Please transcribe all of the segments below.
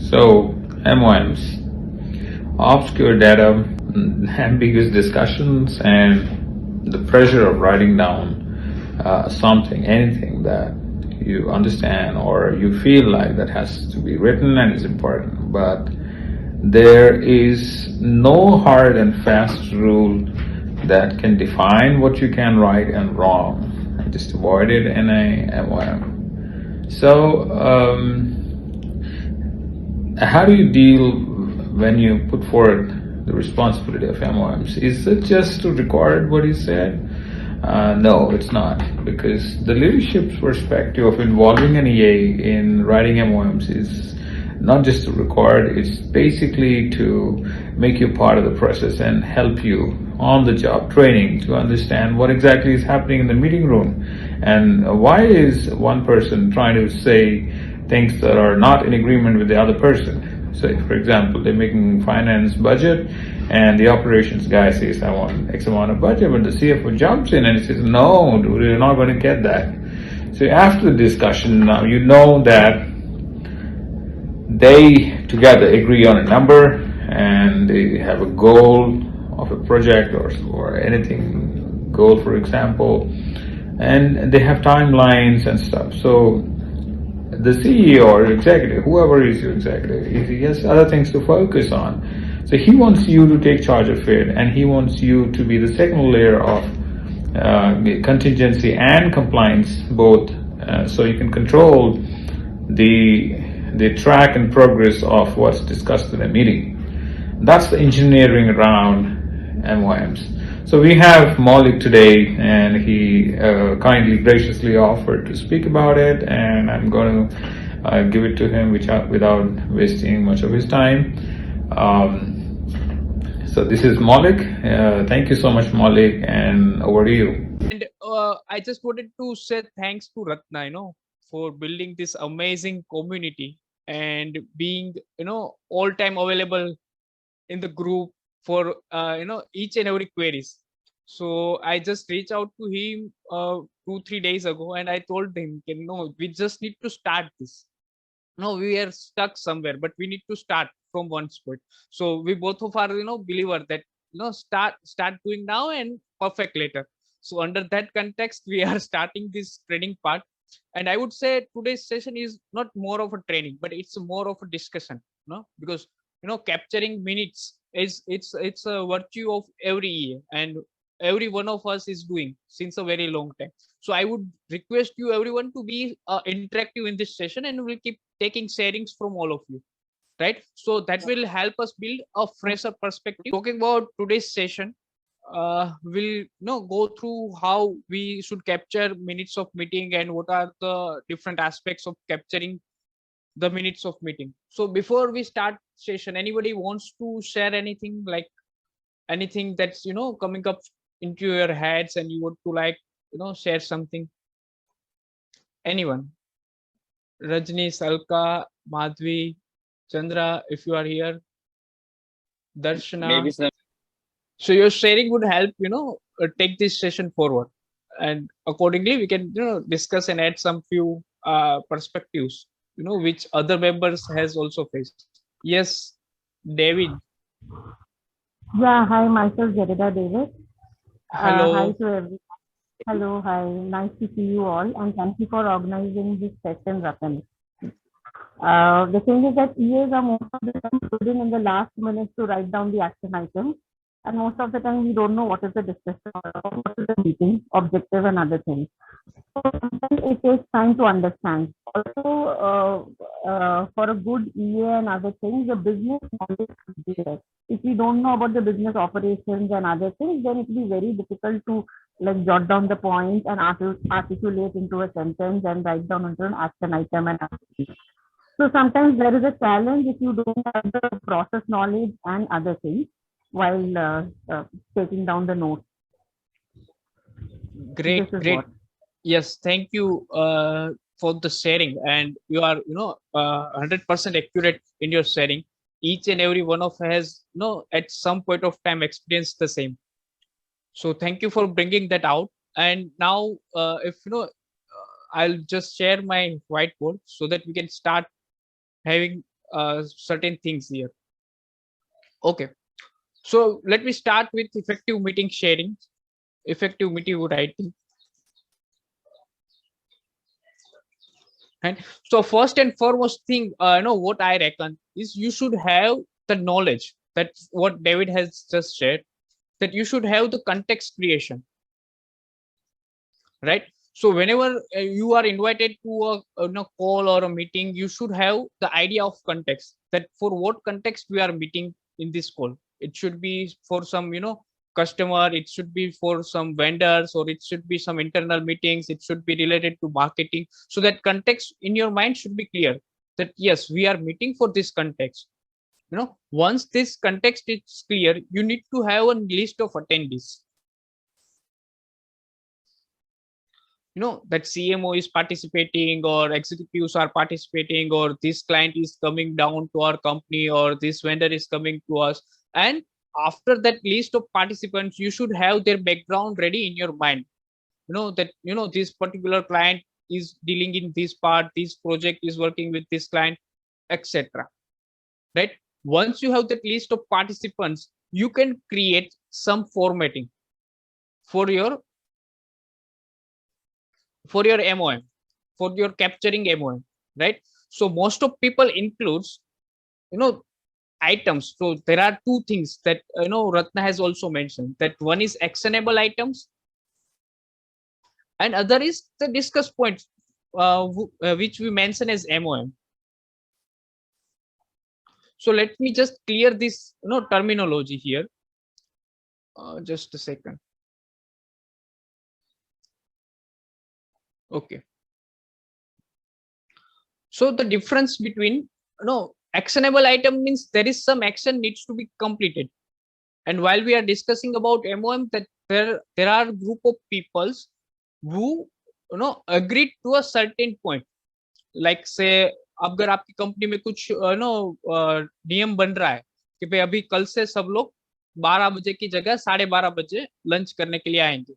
So, MOMs, obscure data, ambiguous discussions, and the pressure of writing down something, anything that you understand or you feel like that has to be written and is important. But there is no hard and fast rule that can define what you can write and wrong. Just avoid it in a MOM. So, how do you deal when you put forward the responsibility of MOMs? Is it just to record what he said? No, it's not, because the leadership's perspective of involving an EA in writing MOMs is not just to record, it's basically to make you part of the process and help you on the job training to understand what exactly is happening in the meeting room and why is one person trying to say things that are not in agreement with the other person. So, for example, they're making finance budget and the operations guy says, I want X amount of budget, but the CFO jumps in and says, no, dude, you're not going to get that. So after the discussion, now you know that they together agree on a number and they have a goal of a project or anything, goal for example, and they have timelines and stuff. So the CEO or executive, whoever is your executive, he has other things to focus on. So he wants you to take charge of it, and he wants you to be the second layer of contingency and compliance both, so you can control the track and progress of what's discussed in a meeting. That's the engineering around MOMs. So we have Maulik today, and he kindly, graciously offered to speak about it, and I'm going to give it to him without wasting much of his time. So this is Maulik. Thank you so much, Maulik, and over to you. And I just wanted to say thanks to Ratna, for building this amazing community and being, all time available in the group for, each and every queries. So I just reached out to him 2-3 days ago, and I told him, we just need to start this. No, we are stuck somewhere, but we need to start from one spot. So we both of are, believer that, start doing now and perfect later. So under that context, we are starting this training part. And I would say today's session is not more of a training, but it's more of a discussion, because, capturing minutes is it's a virtue of every year, and every one of us is doing since a very long time. So I would request you everyone to be interactive in this session, and we'll keep taking sharings from all of you, right? So that will help us build a fresher perspective. Talking about today's session, we'll go through how we should capture minutes of meeting and what are the different aspects of capturing the minutes of meeting. So before we start session, anybody wants to share anything, like anything that's coming up into your heads and you want to share something? Anyone? Rajni, Salka, Madhvi, Chandra, if you are here, Darshana. Maybe some. So your sharing would help, take this session forward, and accordingly we can, discuss and add some few perspectives, which other members has also faced. Yes, David. Yeah, hi, myself Jedidah David. Hello. Hi to everyone. Hello, hi. Nice to see you all, and thank you for organizing this session, Ratan. The thing is that EAs are most of the time putting in the last minute to write down the action items, and most of the time we don't know what is the discussion or what is the meeting objective and other things. So sometimes it takes time to understand. Also, for a good EA and other things, the business knowledge should be there. If we don't know about the business operations and other things, then it will be very difficult to jot down the points and articulate into a sentence and write down into an action item and other things. So sometimes there is a challenge if you don't have the process knowledge and other things while taking down the notes. Great. Yes, thank you for the sharing, and you are 100% accurate in your sharing. Each and every one of us has at some point of time experienced the same. So thank you for bringing that out. And now if I'll just share my whiteboard so that we can start having certain things here. Okay, so let me start with effective meeting sharing, effective meeting writing. And so first and foremost thing, what I reckon is you should have the knowledge. That's what David has just shared, that you should have the context creation, right? So whenever you are invited to a call or a meeting, you should have the idea of context, that for what context we are meeting in this call. It should be for some customer, it should be for some vendors, or it should be some internal meetings, it should be related to marketing. So that context in your mind should be clear, that yes, we are meeting for this context. Once this context is clear, you need to have a list of attendees. That CMO is participating, or executives are participating, or this client is coming down to our company, or this vendor is coming to us. And after that list of participants, you should have their background ready in your mind. That this particular client is dealing in this part, this project is working with this client, etc. Right? Once you have that list of participants, you can create some formatting for your MOM, for your capturing MOM, right? So most of people includes, items. So there are two things that, Ratna has also mentioned, that one is actionable items and other is the discuss points, which we mention as MOM. So let me just clear this, terminology here. Just a second. Okay. So the difference between, actionable item means there is some action needs to be completed. And while we are discussing about MOM, that there are group of peoples who agreed to a certain point. Like say, अगर आपकी company में कुछ नियम बन रहा है कि भाई अभी कल से सब लोग 12 बजे की जगह 12:30 बजे लंच करने के लिए आएंगे,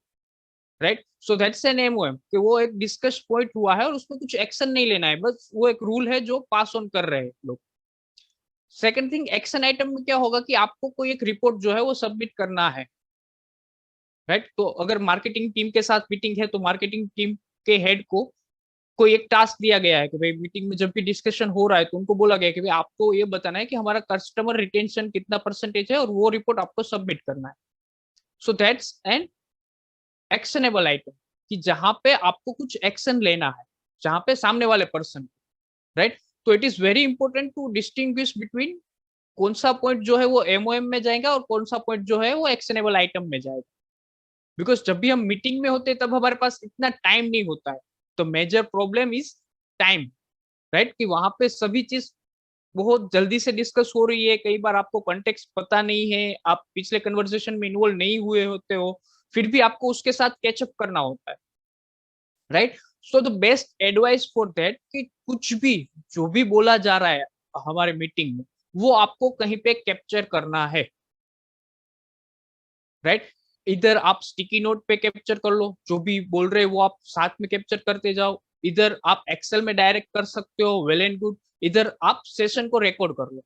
right? So that's an MOM, कि वो एक डिस्कस पॉइंट हुआ है और उसमें कुछ एक्शन नहीं लेना है, बस वो एक रूल है जो पास ऑन कर रहे हैं लोग. सेकंड थिंग, एक्शन आइटम में क्या होगा कि आपको कोई एक रिपोर्ट जो है वो सबमिट करना है, राइट? तो अगर मार्केटिंग टीम के साथ मीटिंग है तो मार्केटिंग टीम के हेड को कोई एक टास्क दिया गया है कि भाई मीटिंग में जब भी डिस्कशन हो रहा है तो उनको बोला गया कि भाई आपको ये बताना है कि हमारा कस्टमर रिटेंशन कितना परसेंटेज है और वो रिपोर्ट आपको सबमिट करना है. So that's an actionable item, कि जहां पे आपको कुछ एक्शन लेना है, जहां पे सामने वाले पर्सन, राइट? तो it is very important to distinguish between कौन सा पॉइंट जो है वो एमओएम में जाएगा और कौन सा पॉइंट जो है वो एक्शनेबल आइटम में जाएगा. बिकॉज जब भी हम मीटिंग में होते हैं तब हमारे पास इतना टाइम नहीं होता है. तो major problem is time, right? कि वहां पे सभी चीज बहुत जल्दी से डिस्कस हो रही है, कई बार आपको कॉन्टेक्स्ट पता नहीं है, आप पिछले कन्वर्सेशन में इन्वॉल्व नहीं हुए होते हो, फिर भी आपको उसके साथ कैचअप करना होता है, right? So the best advice for that कि कुछ भी जो भी बोला जा रहा है हमारे मीटिंग में वो आपको कहीं पे कैप्चर करना है, राइट? इधर आप स्टिकी नोट पे कैप्चर कर लो, जो भी बोल रहे हैं वो आप साथ में कैप्चर करते जाओ, इधर आप एक्सेल में डायरेक्ट कर सकते हो, वेल एंड गुड. इधर आप सेशन को रिकॉर्ड कर लो.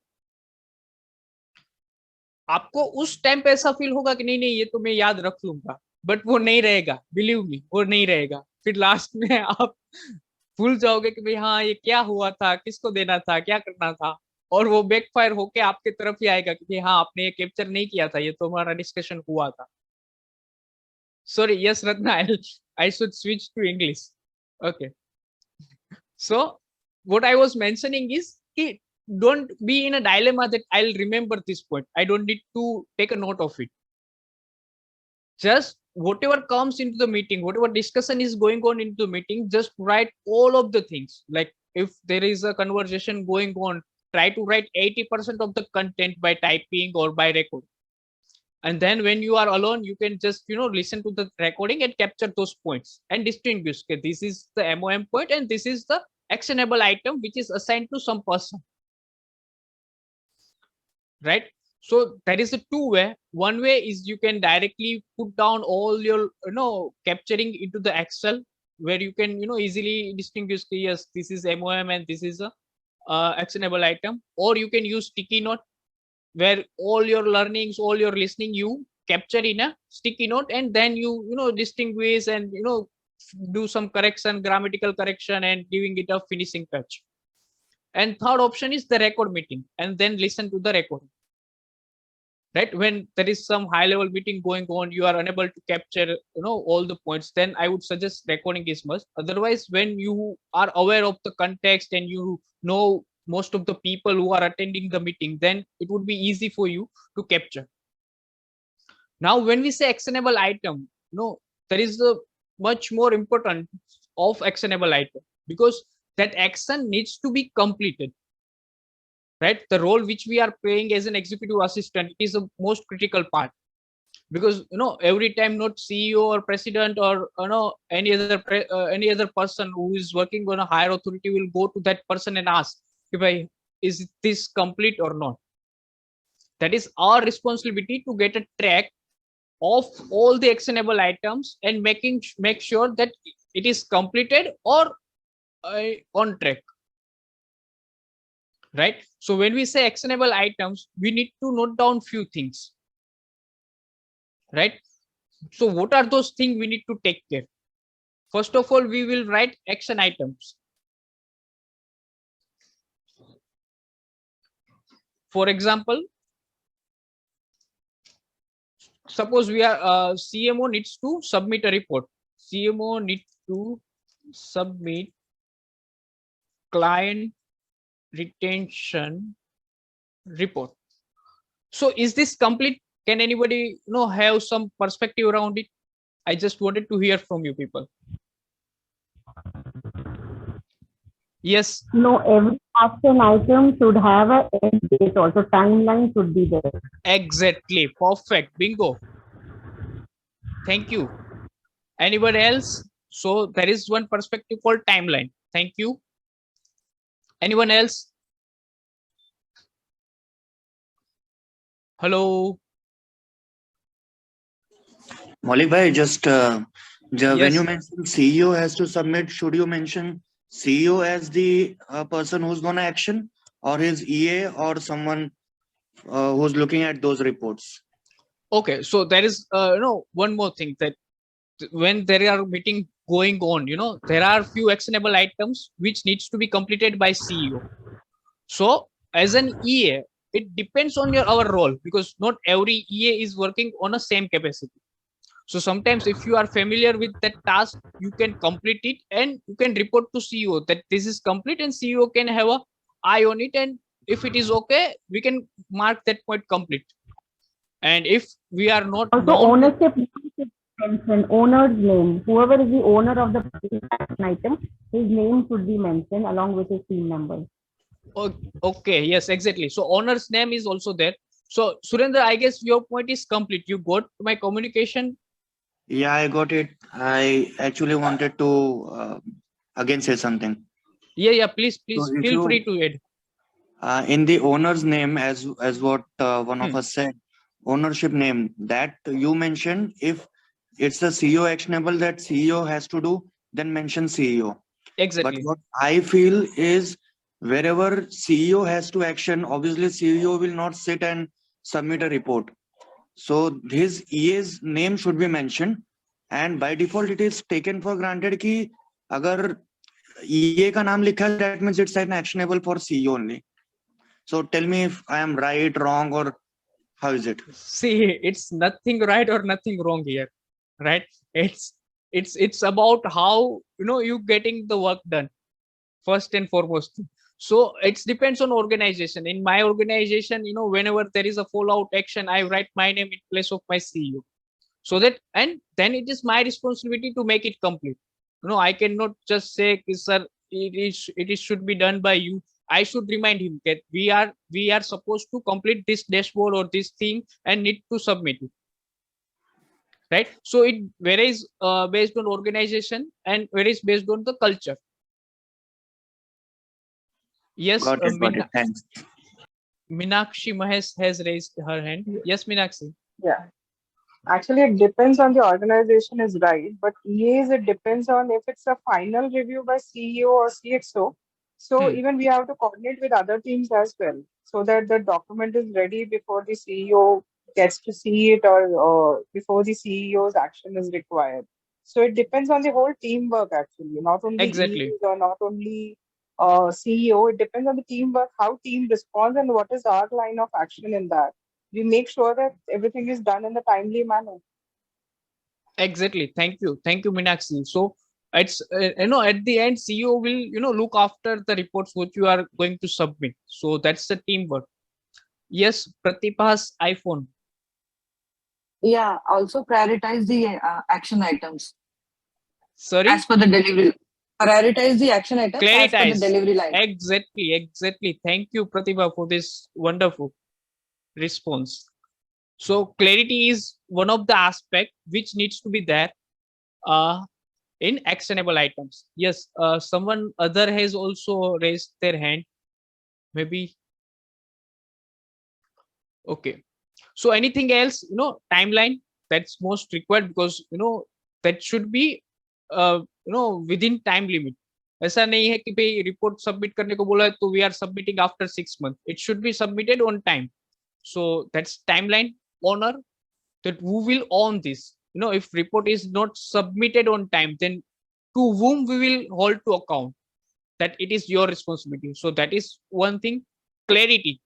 आपको उस टाइम पे ऐसा फील होगा कि नहीं नहीं ये तो मैं याद रख लूंगा, बट वो नहीं रहेगा, बिलीव मी, वो नहीं रहेगा. फिर लास्ट में आप भूल जाओगे कि भाई हाँ ये क्या हुआ था, किसको देना था, क्या करना था, और वो बैकफायर होके आपके तरफ ही आएगा कि हाँ आपने ये कैप्चर नहीं किया था, ये तो हमारा डिस्कशन हुआ था. Sorry, yes, Ratna, I should switch to English. Okay. So what I was mentioning is, don't be in a dilemma that I'll remember this point, I don't need to take a note of it. Just whatever comes into the meeting, whatever discussion is going on into the meeting, just write all of the things. Like if there is a conversation going on, try to write 80% of the content by typing or by recording. And then when you are alone, you can just listen to the recording and capture those points and distinguish, okay, this is the MOM point and this is the actionable item which is assigned to some person, right? So that is a two way. One way is you can directly put down all your capturing into the Excel, where you can easily distinguish, yes, this is MOM and this is a actionable item, or you can use sticky note, where all your learnings, all your listening, you capture in a sticky note, and then you distinguish and do some correction, grammatical correction, and giving it a finishing touch. And third option is the record meeting, and then listen to the recording. Right, when there is some high level meeting going on, you are unable to capture all the points, then I would suggest recording is must. Otherwise, when you are aware of the context and you know most of the people who are attending the meeting, then it would be easy for you to capture. Now when we say actionable item, there is a much more important of actionable item, because that action needs to be completed. Right, the role which we are playing as an executive assistant is the most critical part, because every time not CEO or president or any other person who is working on a higher authority will go to that person and ask, is this complete or not? That is our responsibility to get a track of all the actionable items and make sure that it is completed or on track. Right, so when we say actionable items, we need to note down few things. Right, so what are those things we need to take care? First of all, we will write action items. For example, suppose we are CMO needs to submit a report. CMO needs to submit client retention report. So is this complete? Can anybody have some perspective around it? I just wanted to hear from you people. Yes. No, every action item should have a end date, also timeline should be there. Exactly, perfect, bingo. Thank you. Anyone else? So there is one perspective called timeline. Thank you. Anyone else? Hello. Maulik bhai, just Yes. when you mention CEO has to submit, should you mention CEO as the person who's going to action, or his EA, or someone who's looking at those reports? Okay, so there is one more thing, that when there are meeting going on, there are few actionable items which needs to be completed by CEO. So as an EA, it depends on our role, because not every EA is working on a same capacity. So sometimes if you are familiar with that task, you can complete it and you can report to CEO that this is complete, and CEO can have a eye on it, and if it is okay, we can mark that point complete. And if we are not Also, ownership should mention owner's name. Whoever is the owner of the particular action item, his name should be mentioned along with his team members. Okay, yes, exactly. So owner's name is also there. So Surendra, I guess your point is complete. You got my communication? Yeah, I got it. I actually wanted to again say something. Yeah, please So if feel you, free to add. in the owner's name, as what one of us said, ownership name that you mentioned, if it's a CEO actionable that CEO has to do, then mention CEO. Exactly. But what I feel is, wherever CEO has to action, obviously CEO will not sit and submit a report. So his EA's name should be mentioned, and by default it is taken for granted कि अगर EA का नाम लिखा है, that means it's an actionable for CEO only. So tell me if I am right, wrong, or how is it? See, it's nothing right or nothing wrong here, right? It's about how you getting the work done, first and foremost. So it depends on organization. In my organization, whenever there is a fallout action, I write my name in place of my CEO, so that, and then it is my responsibility to make it complete. I cannot just say, sir, it should be done by you. I should remind him that we are supposed to complete this dashboard or this thing and need to submit it. Right, so it varies based on organization and varies based on the culture. Yes, Got it. Thanks. Minakshi Mahesh has raised her hand. Yes, Minakshi. Yeah. Actually, it depends on the organization is right, but EAs, it depends on if it's a final review by CEO or CXO. So Hmm. even we have to coordinate with other teams as well, so that the document is ready before the CEO gets to see it, or before the CEO's action is required. So it depends on the whole teamwork actually, not only Exactly. EEs or not only CEO. It depends on the teamwork, how team responds, and what is our line of action in that. We make sure that everything is done in the timely manner. Exactly. Thank you, Minakshi. So it's at the end, CEO will look after the reports which you are going to submit. So that's the teamwork. Yes, Pratibha's iPhone. Yeah, also prioritize the action items as Sorry, per the delivery. Prioritize the action items as per the claritize. delivery line. Exactly. Thank you, Pratibha, for this wonderful response. So clarity is one of the aspect which needs to be there uh, in actionable items. Yes, someone other has also raised their hand. Maybe okay. So anything else? Timeline that's most required because that should be within time limit. ऐसा नहीं है कि भाई report submit करने को बोला है तो we are submitting after 6 months. It should be submitted on time. So that's timeline. Honor that who will own this. If report is not submitted on time, then to whom we will hold to account that it is your responsibility. So that is one thing. Clarity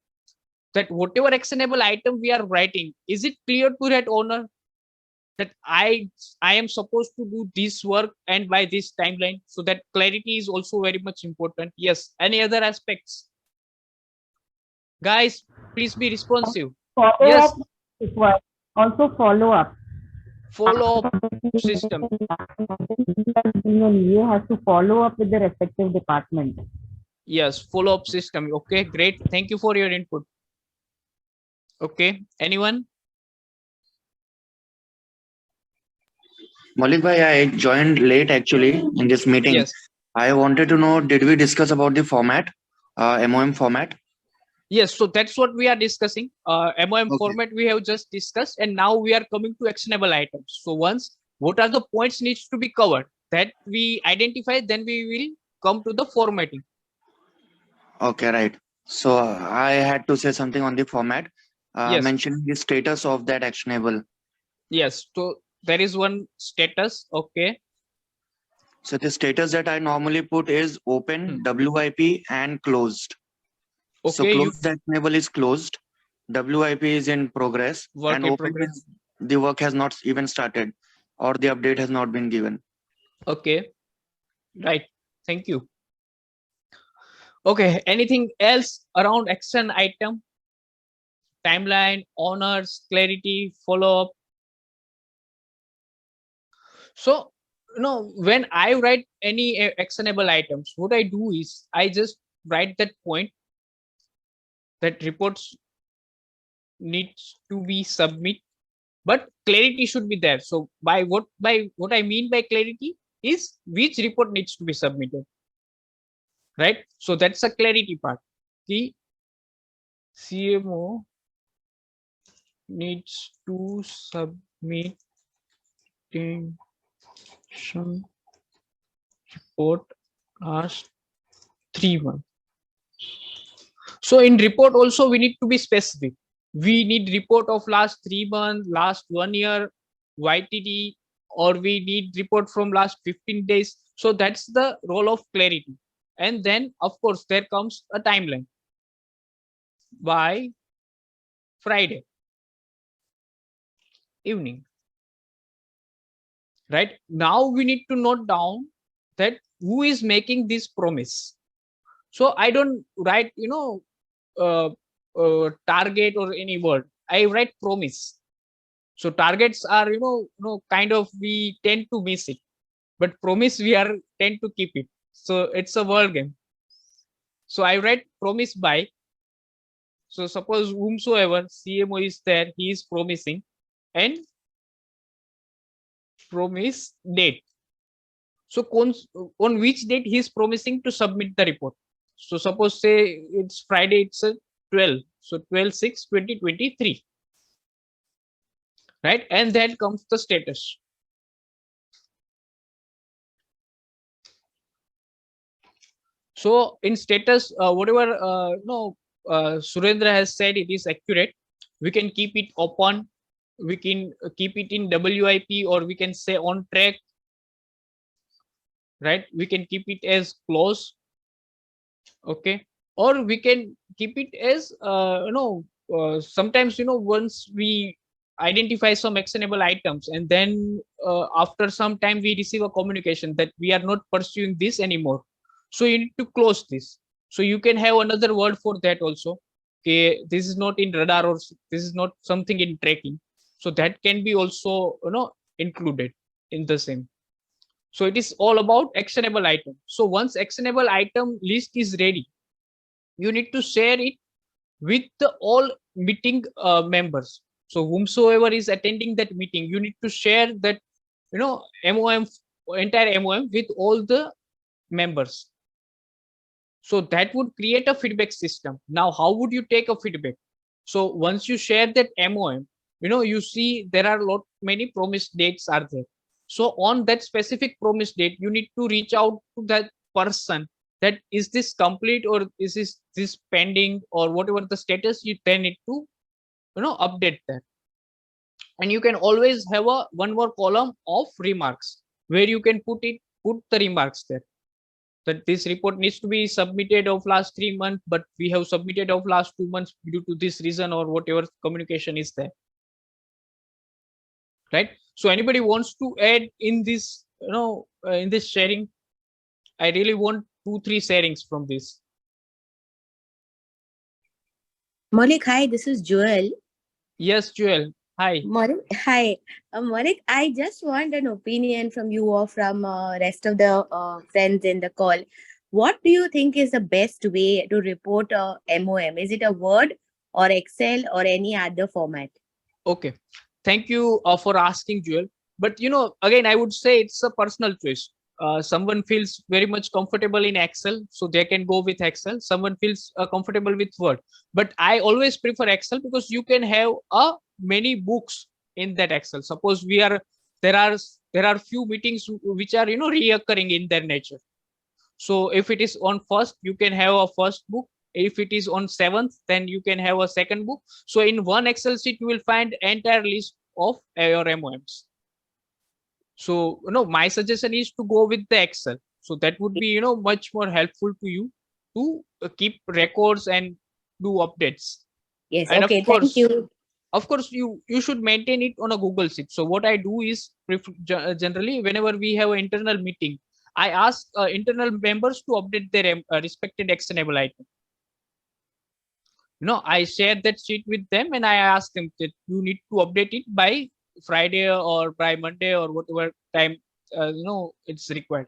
that whatever actionable item we are writing, is it clear to that owner that I am supposed to do this work and by this timeline? So that clarity is also very much important. Yes. Any other aspects? Guys, please be responsive. Follow Yes. up is required. Also follow up. Follow up system. Being an EA has to follow up with the respective department. Yes, follow up system. Okay, great. Thank you for your input. Okay, anyone? Maulik bhai, I joined late actually in this meeting. Yes. I wanted to know, did we discuss about the format, MOM format? Yes, so that's what we are discussing. MOM Okay. format we have just discussed, and now we are coming to actionable items. So once what are the points needs to be covered that we identify, then we will come to the formatting. Okay, right. So I had to say something on the format, Yes, mentioning the status of that actionable. yes. So there is one status. Okay, So the status that I normally put is open, WIP, and closed. So okay. You closed actionable is closed, WIP is in progress, work and in open progress. is the work has not even started or the update has not been given. Okay, right. Thank you. Okay, anything else around action item? Timeline, honors, clarity, follow up. So, when I write any actionable items, what I do is I just write that point that reports needs to be submit, but clarity should be there. So by what I mean by clarity is which report needs to be submitted, right? So that's a clarity part. The CMO needs to submit some report last 3 months. So in report also we need to be specific. We need report of last 3 months, last 1 year, YTD, or we need report from last 15 days. So that's the role of clarity. And then of course there comes a timeline by Friday evening. Right now we need to note down that who is making this promise. So I don't write target or any word. I write promise. So targets are kind of we tend to miss it, but promise we are tend to keep it. So it's a word game. So I write promise by. So suppose whomsoever CMO is there, he is promising, and promise date. So on which date he is promising to submit the report. So suppose say it's Friday, it's a 12. So 12/6/2023. Right? And then comes the status. So in status, whatever Surendra has said, it is accurate. We can keep it open, we can keep it in WIP, or we can say on track, right? We can keep it as close, okay, or we can keep it as sometimes once we identify some actionable items, and then after some time we receive a communication that we are not pursuing this anymore, so you need to close this. So you can have another word for that also. Okay, this is not in radar, or this is not something in tracking, so that can be also included in the same. So it is all about actionable item. So once actionable item list is ready, you need to share it with the all meeting members. So whomsoever is attending that meeting, you need to share that MOM, entire MOM, with all the members. So that would create a feedback system. Now, how would you take a feedback? So once you share that MOM, you see there are many promised dates are there. So on that specific promised date, you need to reach out to that person, that is this complete, or is this pending, or whatever the status, you then need to update that. And you can always have one more column of remarks, where you can put the remarks there, that this report needs to be submitted of last 3 months, but we have submitted of last 2 months due to this reason, or whatever communication is there, right? So anybody wants to add in this, in this sharing? I really want 2-3 sharings from this. Maulik, hi, this is Joel. Yes, Joel. Hi. Maulik, hi. Maulik, I just want an opinion from you or from rest of the friends in the call. What do you think is the best way to report a MOM? Is it a Word or Excel or any other format? Okay. Thank you for asking, Joel. But, again, I would say it's a personal choice. Someone feels very much comfortable in Excel, so they can go with Excel. Someone feels comfortable with Word. But I always prefer Excel, because you can have many books in that Excel. Suppose there are few meetings which are reoccurring in their nature. So if it is on first, you can have a first book. If it is on 7th, then you can have a second book. So in one Excel sheet, you will find entire list of your MOMs. So my suggestion is to go with the Excel. So that would be much more helpful to you to keep records and do updates. Yes. And okay. Thank you. Of course, you should maintain it on a Google Sheet. So what I do is, generally, whenever we have an internal meeting, I ask internal members to update their respected actionable item. I share that sheet with them, and I ask them that you need to update it by Friday or by Monday, or whatever time it's required.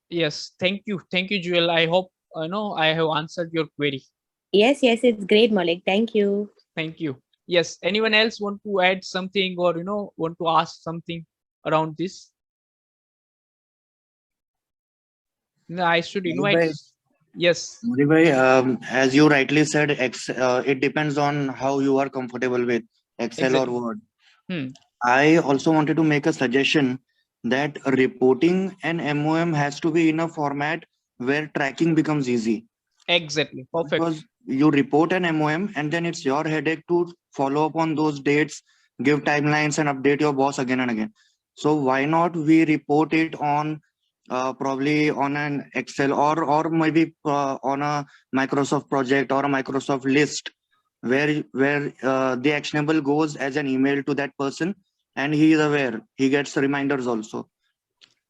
Yes, thank you, Joel. I hope I have answered your query. Yes, it's great, Maulik. Thank you. Thank you. Yes, anyone else want to add something, or want to ask something around this? No, I should invite. Yes. As you rightly said, it depends on how you are comfortable with Excel or Word. I also wanted to make a suggestion that reporting an MOM has to be in a format where tracking becomes easy. Exactly. Perfect. Because you report an MOM, and then it's your headache to follow up on those dates, give timelines, and update your boss again and again. So why not we report it on probably on an Excel, or maybe on a Microsoft project or a Microsoft list, where the actionable goes as an email to that person, and he is aware, he gets reminders also.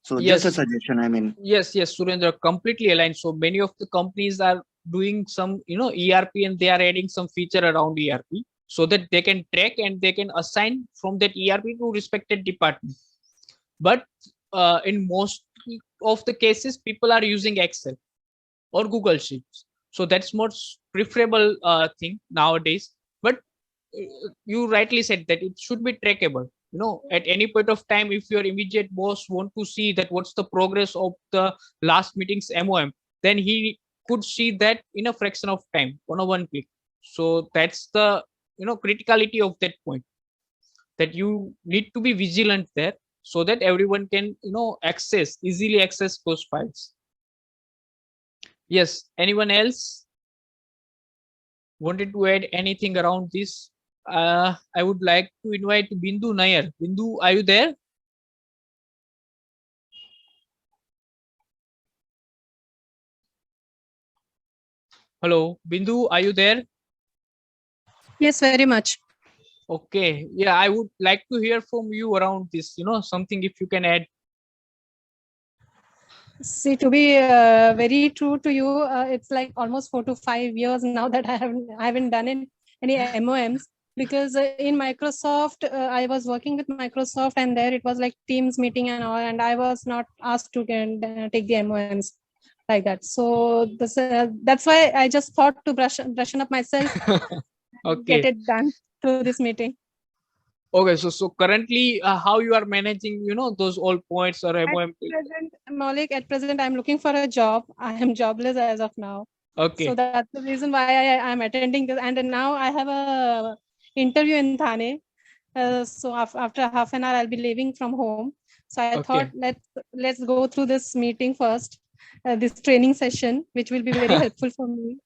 So yes, just a suggestion, I mean. Yes, Surendra, completely aligned. So many of the companies are doing some ERP, and they are adding some feature around ERP, so that they can track and they can assign from that ERP to respected department. But in most of the cases, people are using Excel or Google Sheets. So that's most preferable thing nowadays. But you rightly said that it should be trackable. At any point of time, if your immediate boss want to see that what's the progress of the last meeting's MOM, then he could see that in a fraction of time on a one click. So that's the criticality of that point, that you need to be vigilant there. so that everyone can easily access those files. Yes, anyone else wanted to add anything around this? I would like to invite Bindu Nair. Bindu, are you there? Hello, Bindu, are you there? Yes, very much. Okay, yeah, I would like to hear from you around this, something if you can add. See, to be very true to you, it's like almost 4 to 5 years now that I haven't done any MOMs, because in Microsoft, I was working with Microsoft, and there it was like Teams meeting and all, and I was not asked to take the MOMs like that. So that's why I just thought to brush up myself, Okay. get it done through this meeting. Okay, so currently, how you are managing, those all points or MOM? Maulik, at present, I'm looking for a job. I am jobless as of now. Okay. So that's the reason why I'm attending this. And now I have a interview in Thane. So after half an hour, I'll be leaving from home. So I thought let's go through this meeting first, this training session, which will be very helpful for me.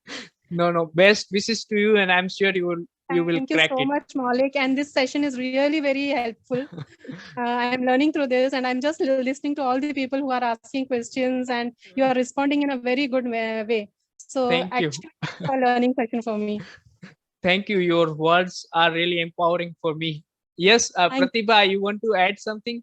No, best wishes to you, and I'm sure you will Thank you crack so it. much, Maulik. And this session is really very helpful. I'm learning through this, and I'm just listening to all the people who are asking questions, and you are responding in a very good way. So Thank you. actually, it's a learning session for me. Thank you. Your words are really empowering for me. Yes, Pratibha, you want to add something?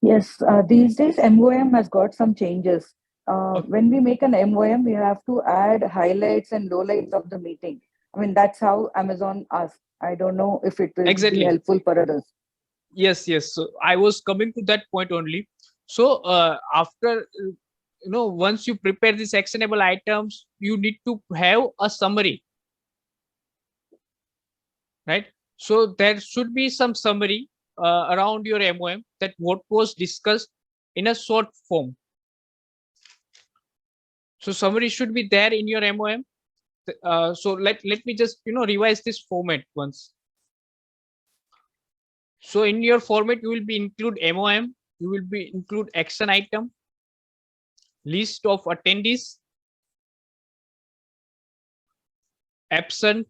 Yes, these days MOM has got some changes. When we make an MOM, we have to add highlights and lowlights of the meeting. I mean, that's how Amazon asks. I don't know if it will be helpful for others. Yes. So I was coming to that point only. So after, once you prepare these actionable items, you need to have a summary, right? So there should be some summary around your MOM, that what was discussed in a short form. So summary should be there in your MOM. So let me just revise this format once. So in your format, you will be include MOM, you will be include action item, list of attendees, absent.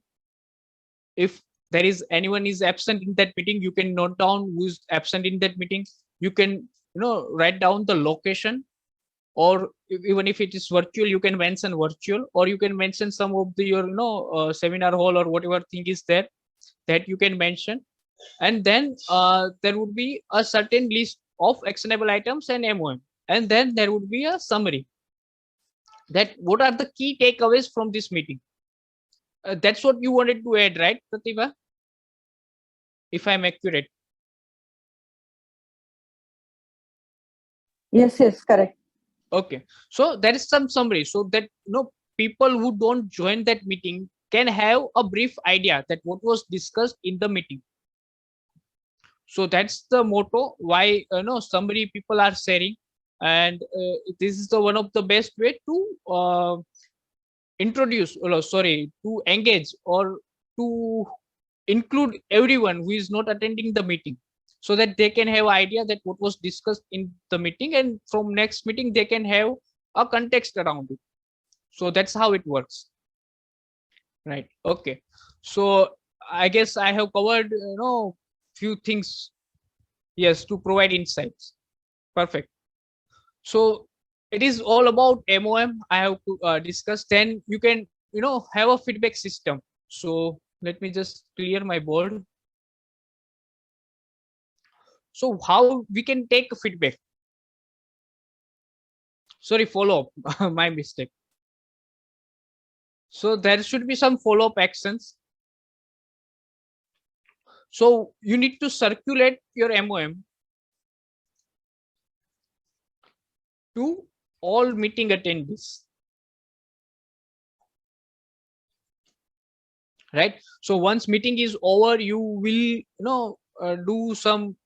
If there is anyone is absent in that meeting, you can note down who's absent in that meeting. You can write down the location, or even if it is virtual, you can mention virtual, or you can mention some of the your seminar hall or whatever thing is there that you can mention. And then there would be a certain list of actionable items and MOM, and then there would be a summary that what are the key takeaways from this meeting. That's what you wanted to add, right, Pratibha? If I'm accurate. Yes, correct. Okay, so there is some summary, so that people who don't join that meeting can have a brief idea that what was discussed in the meeting. So that's the motto why summary people are sharing, and this is the one of the best way to introduce, to engage or to include everyone who is not attending the meeting, so that they can have idea that what was discussed in the meeting, and from next meeting they can have a context around it. So that's how it works, right? Okay, so I guess I have covered few things, yes, to provide insights. Perfect. So it is all about MOM I have to discuss. Then you can have a feedback system. So let me just clear my board. So how we can take feedback? Sorry, follow up. My mistake. So there should be some follow-up actions. So you need to circulate your MOM to all meeting attendees, right? So once meeting is over, you will do some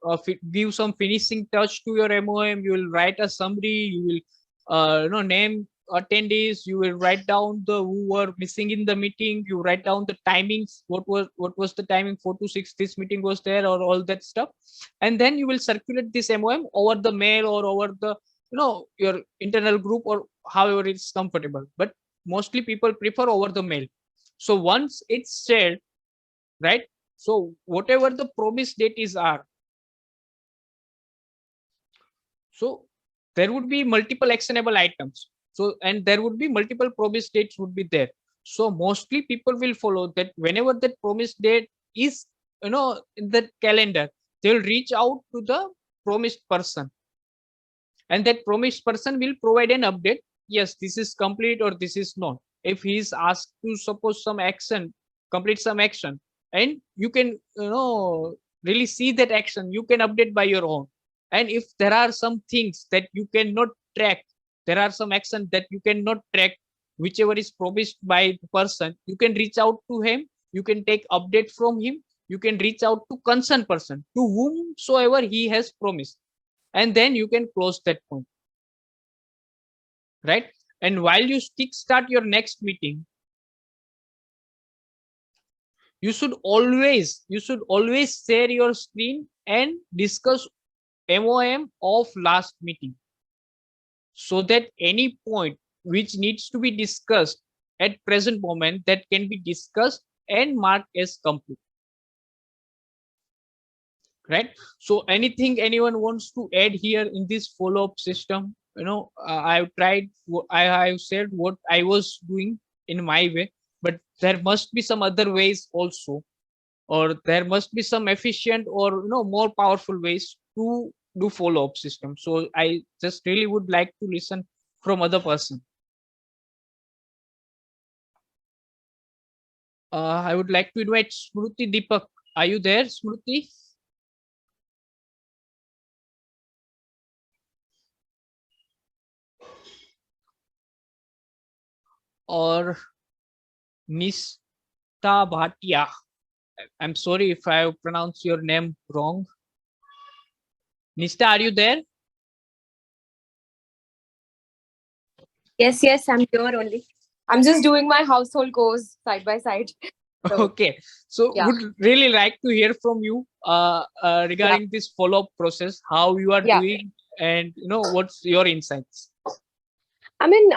give some finishing touch to your MOM. You will write a summary. You will name attendees, you will write down the who were missing in the meeting, you write down the timings, what was the timing, 4 to 6 this meeting was there, or all that stuff, and then you will circulate this MOM over the mail or over the your internal group or however it's comfortable, but mostly people prefer over the mail. So once it's shared, right, so whatever the promise date is are, so there would be multiple actionable items, so and there would be multiple promise dates would be there. So mostly people will follow that. Whenever that promise date is in the calendar, they will reach out to the promised person, and that promised person will provide an update. Yes, this is complete or this is not. If he is asked to suppose some action, complete some action, and you can really see that action, you can update by your own. And if there are some things that you cannot track, there are some action that you cannot track, whichever is promised by the person, you can reach out to him, you can take update from him, you can reach out to concerned person to whomsoever he has promised, and then you can close that point, right? And while you start your next meeting, you should always share your screen and discuss MOM of last meeting, so that any point which needs to be discussed at present moment, that can be discussed and marked as complete, right? So anything anyone wants to add here in this follow-up system? I've tried, I said what I was doing in my way, but there must be some other ways also, or there must be some efficient or more powerful ways to do follow-up system. So I just really would like to listen from other person. I would like to invite Smruti Deepak. Are you there, Smruti? Or Nishtha Bhatia. I'm sorry if I pronounced your name wrong. Nishtha, are you there? Yes, I'm here only. I'm just doing my household chores side by side. So, okay, so yeah. would really like to hear from you regarding this follow-up process, how you are doing, and what's your insights. I mean,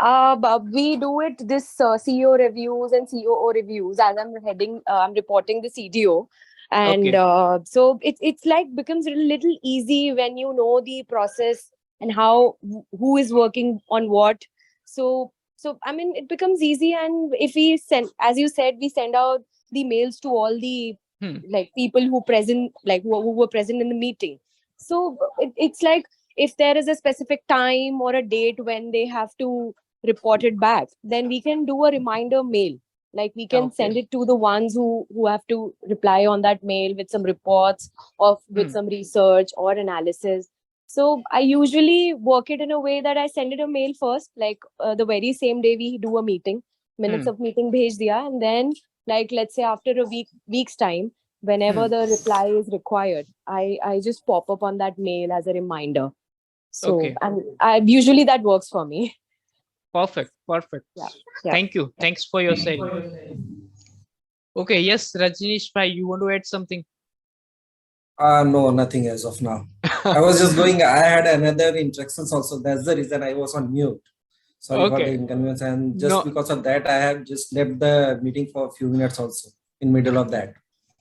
we do it this CEO reviews and COO reviews as I'm reporting the CDO, and so it's like becomes a little easy when you know the process and how who is working on what. So I mean, it becomes easy, and if we send, as you said, we send out the mails to all the like people who were present in the meeting. So it's like, if there is a specific time or a date when they have to report it back, then we can do a reminder mail. Like we can send it to the ones who have to reply on that mail with some reports or with some research or analysis. So I usually work it in a way that I send it a mail first, like the very same day we do a meeting, minutes of meeting bhej diya, and then like let's say after a week's time, whenever the reply is required, I just pop up on that mail as a reminder. So and I usually that works for me. Perfect. Yeah. Thank you. Thanks for your sharing. Okay, yes, Rajneesh bhai, you want to add something? No, nothing as of now. I was just going, I had another instructions also. That's the reason I was on mute. Sorry for the inconvenience. And just because of that, I have just left the meeting for a few minutes also in middle of that.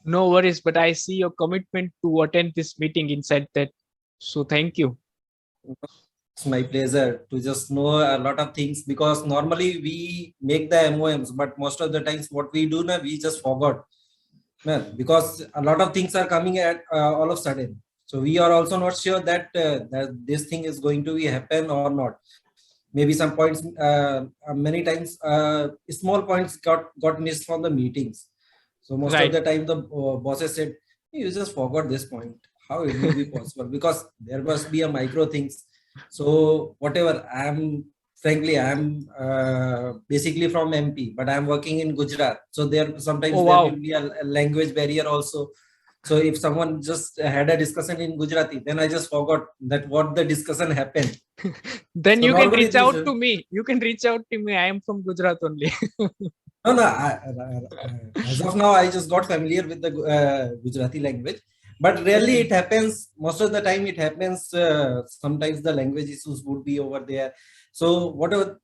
No worries, but I see your commitment to attend this meeting inside that. So thank you. It's my pleasure to just know a lot of things, because normally we make the MOMs, but most of the times what we do now, we just forgot. Because a lot of things are coming at all of a sudden. So we are also not sure that, that this thing is going to be happen or not. Maybe some points, many times, small points got missed from the meetings. So most of the time the bosses said, you just forgot this point. How it will be possible? Because there must be a micro things. So whatever, frankly, I'm basically from MP, but I'm working in Gujarat. So there sometimes there will be a language barrier also. So if someone just had a discussion in Gujarati, then I just forgot that what the discussion happened. Then So you can normally reach out these- to me. You can reach out to me. I am from Gujarat only. No, as of now, I just got familiar with the Gujarati language. But really, it happens most of the time. It happens. Sometimes the language issues would be over there. So whatever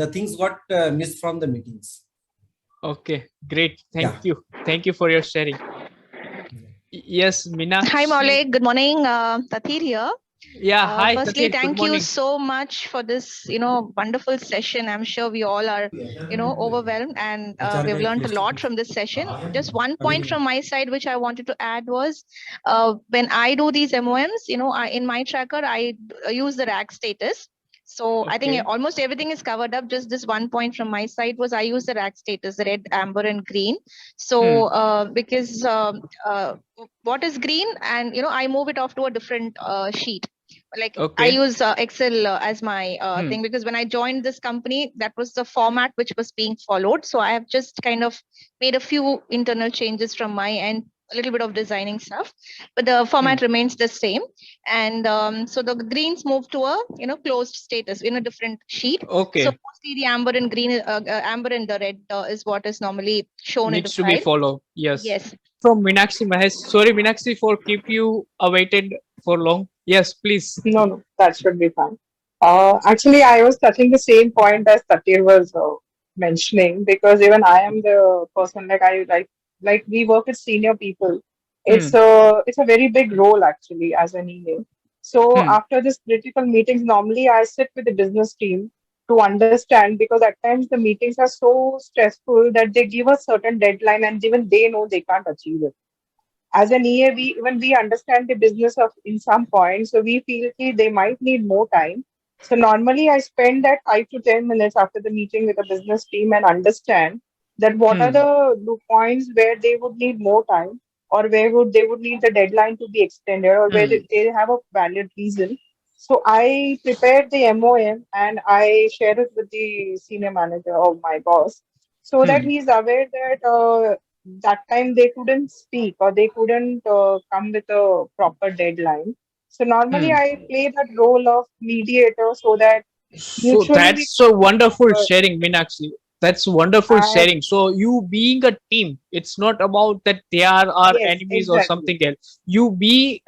the things got missed from the meetings. Okay, great. Yeah. Thank you for your sharing. Yes, Minakshi. Hi, Maulik. Good morning. Tathir here. Yeah, hi. Firstly, Tathir, good thank you morning. so much for this, wonderful session. I'm sure we all are, overwhelmed, and we've learned a lot from this session. Just one point from my side, which I wanted to add was, when I do these MOMs, in my tracker, I use the rack status. So I think almost everything is covered up. Just this one point from my side was I use the rack status, the red, amber, and green. So because what is green, and I move it off to a different sheet. Like I use Excel as my thing, because when I joined this company, that was the format which was being followed. So I have just kind of made a few internal changes from my end, a little bit of designing stuff, but the format remains the same. And so the greens move to a closed status in a different sheet. Okay. So mostly the amber and green, amber and the red is what is normally shown Needs in to the be file. followed. Yes. Yes. From Minakshi Mahesh. Sorry, Minakshi, for keep you awaited for long. Yes, please. No, that should be fine. Actually, I was touching the same point as Tatir was mentioning, because even I am the person, like we work with senior people. It's a very big role actually as an EA. So after this critical meetings, normally I sit with the business team to understand, because at times the meetings are so stressful that they give a certain deadline and even they know they can't achieve it. As an EA, we understand the business of in some point, so we feel they might need more time. So normally I spend that 5 to 10 minutes after the meeting with the business team and understand that what are the points where they would need more time, or where they would need the deadline to be extended, or where they have a valid reason. So I prepared the MOM and I share it with the senior manager or my boss, so that he's aware that that time they couldn't speak, or they couldn't come with a proper deadline. So normally I play that role of mediator, so that So mutually we that's so wonderful uh, sharing, Minakshi. That's wonderful and sharing. So you being a team, it's not about that they are our yes, enemies or exactly. something else. You be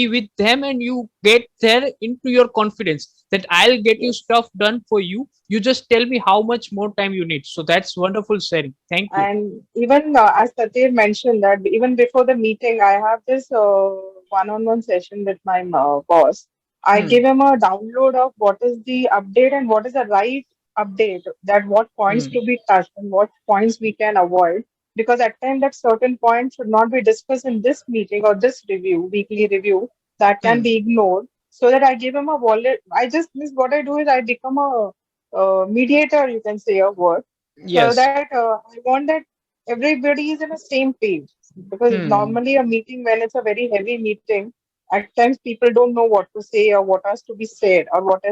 with them, and you get there into your confidence that I'll get you Yes. stuff done for you. You just tell me how much more time you need. So that's wonderful sharing. Thank you. And even as Tatir mentioned, that even before the meeting, I have this one-on-one session with my boss. I give him a download of what is the update and what is the right update, that what points to be touched and what points we can avoid. Because at times that certain points should not be discussed in this meeting or this weekly review, that can be ignored. So that I give him a wallet. What I do is I become a mediator, you can say a word, so Yes. that I want that everybody is in the same page. Because normally a meeting, when it's a very heavy meeting, at times people don't know what to say or what has to be said or what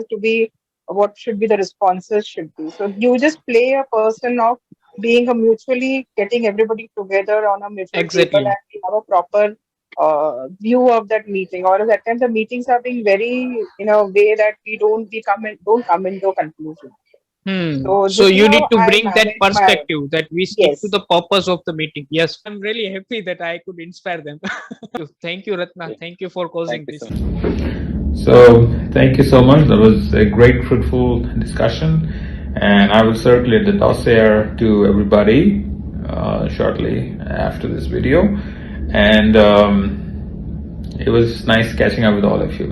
should be the responses should be. So you just play a person of being a mutually getting everybody together on a mutual Exactly. table, and we have a proper view of that meeting. Or at times the meetings are being very in a way that don't come into conclusion. So So this is you need how to I bring that manage my. perspective that we stick to Yes. the purpose of the meeting. Yes, I'm really happy that I could inspire them. Thank you, Ratna. Thank you for causing this. So thank you so much. That was a great, fruitful discussion, and I will circulate the dossier to everybody shortly after this video. And it was nice catching up with all of you.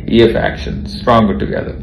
EF Action, stronger together.